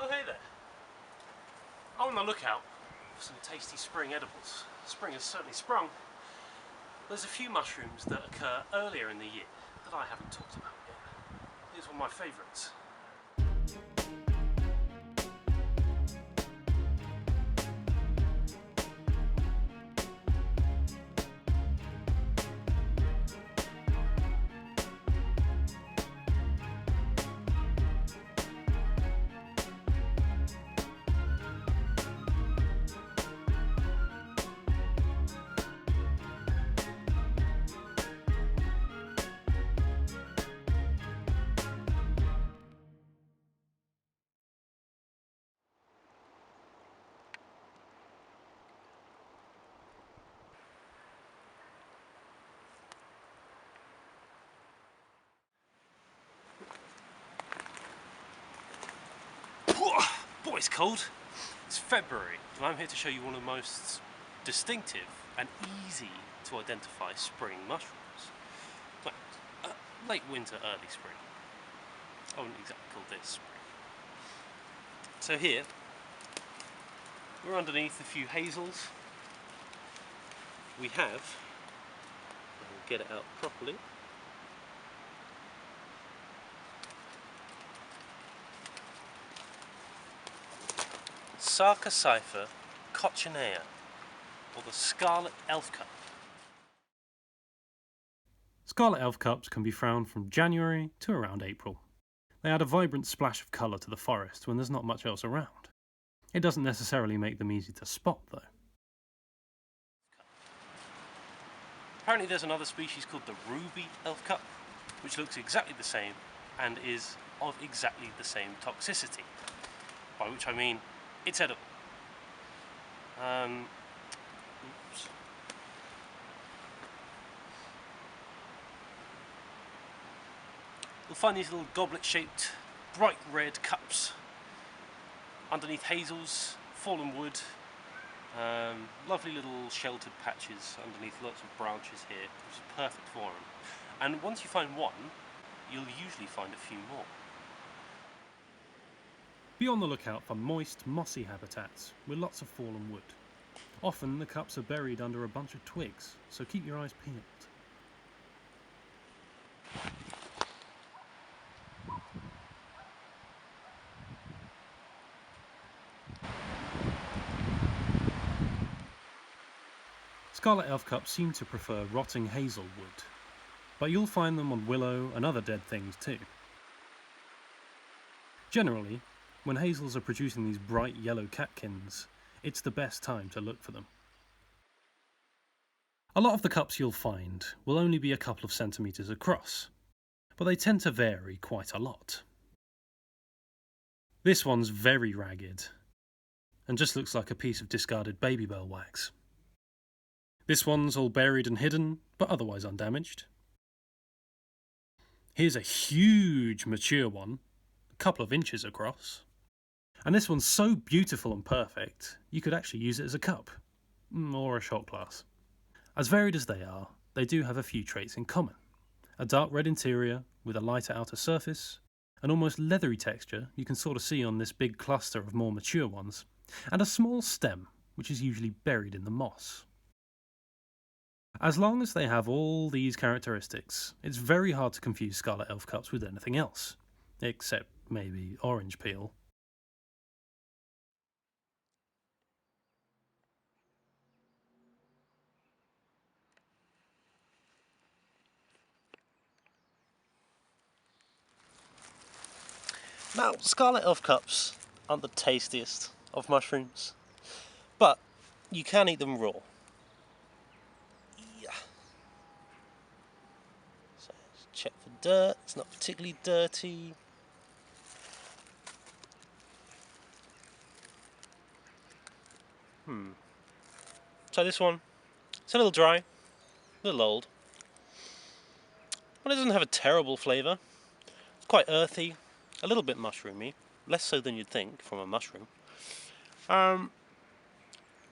Oh, hey there. I'm on the lookout for some tasty spring edibles. Spring has certainly sprung. There's a few mushrooms that occur earlier in the year that I haven't talked about yet. Here's one of my favourites. Boy, it's cold. It's February, and I'm here to show you one of the most distinctive and easy to identify spring mushrooms. Well, late winter, early spring. I wouldn't exactly call this spring. So here, we're underneath a few hazels. We have, I'll get it out properly, Sarcophylla coccinea, or the Scarlet Elfcup. Scarlet Elfcups can be found from January to around April. They add a vibrant splash of colour to the forest when there's not much else around. It doesn't necessarily make them easy to spot though. Apparently there's another species called the Ruby Elfcup, which looks exactly the same and is of exactly the same toxicity, by which I mean it's edible. Oops. You'll find these little goblet-shaped, bright red cups underneath hazels, fallen wood, lovely little sheltered patches underneath lots of branches here, which is perfect for them. And once you find one, you'll usually find a few more. Be on the lookout for moist, mossy habitats with lots of fallen wood. Often the cups are buried under a bunch of twigs, so keep your eyes peeled. Scarlet Elfcups seem to prefer rotting hazel wood, but you'll find them on willow and other dead things too. Generally, when hazels are producing these bright yellow catkins, it's the best time to look for them. A lot of the cups you'll find will only be a couple of centimetres across, but they tend to vary quite a lot. This one's very ragged, and just looks like a piece of discarded Babybel wax. This one's all buried and hidden, but otherwise undamaged. Here's a huge mature one, a couple of inches across. And this one's so beautiful and perfect, you could actually use it as a cup, or a shot glass. As varied as they are, they do have a few traits in common. A dark red interior with a lighter outer surface, an almost leathery texture you can sort of see on this big cluster of more mature ones, and a small stem, which is usually buried in the moss. As long as they have all these characteristics, it's very hard to confuse Scarlet Elfcups with anything else, except maybe orange peel. Now, Scarlet Elfcups aren't the tastiest of mushrooms, but you can eat them raw. Yeah. So let's check for dirt. It's not particularly dirty. So this one, it's a little dry, a little old, but it doesn't have a terrible flavour. It's quite earthy, a little bit mushroomy, less so than you'd think from a mushroom.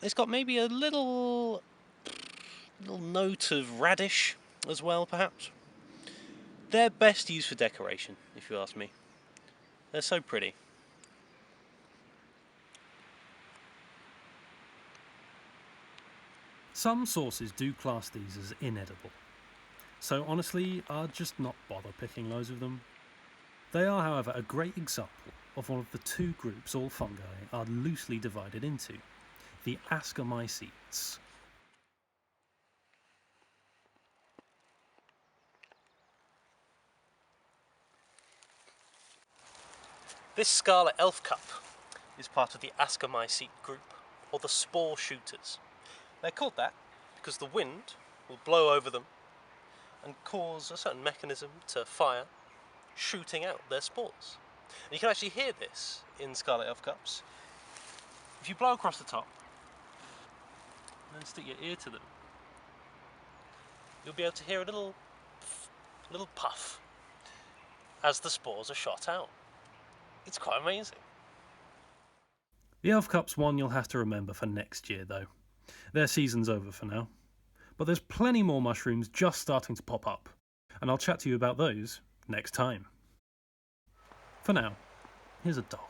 It's got maybe a little note of radish as well, perhaps. They're best used for decoration, if you ask me. They're so pretty. Some sources do class these as inedible, so honestly I'd just not bother picking loads of them. They are, however, a great example of one of the two groups all fungi are loosely divided into, the Ascomycetes. This Scarlet Elfcup is part of the Ascomycete group, or the spore shooters. They're called that because the wind will blow over them and cause a certain mechanism to fire, shooting out their spores. And you can actually hear this in Scarlet Elfcups. If you blow across the top and then stick your ear to them, you'll be able to hear a little puff as the spores are shot out. It's quite amazing. The Elfcups one you'll have to remember for next year though. Their season's over for now. But there's plenty more mushrooms just starting to pop up, and I'll chat to you about those next time. For now, here's a dog.